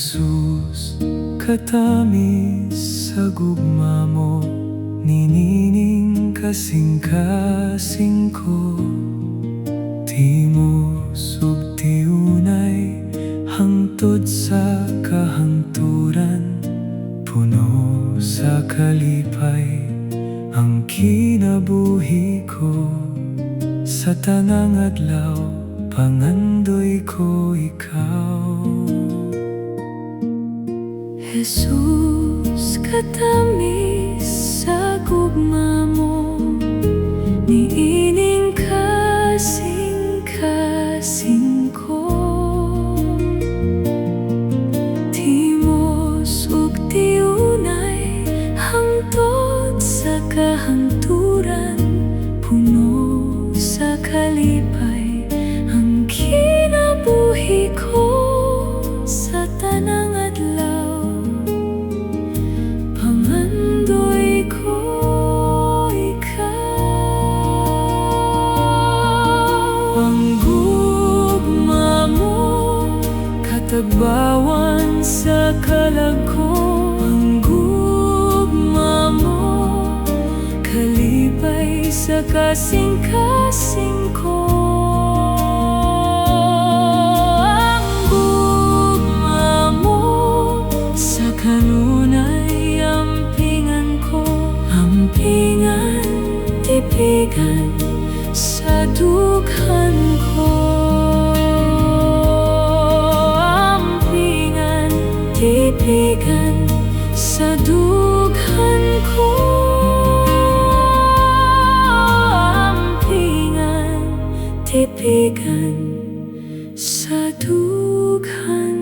Jesus, katamis sa gugma mo, ninining kasing-kasing ko. Timos ug tiunay, hangtod sa kahangturan, puno sa kalipay ang kinabuhi ko. Sa tanang adlaw, pangandoy ko ikaw. Jesus, katamis sa gugma mo, niining kasing-kasing ko. Timos ug tiunay, hangtod sa kahangturan, puno sa kalipay ang kinabuhi ko. Sa tanang adlaw, pangandoy ko ikaw. Ang gugma mo, katagbawan sa kalag ko. Ang gugma mo, kalipay sa kasing-kasing ko. Kanunay ampingan ko, ampingan, tipigan sa dughan ko. Ampingan, tipigan sa dughan ko. Ampingan, tipigan sa dughan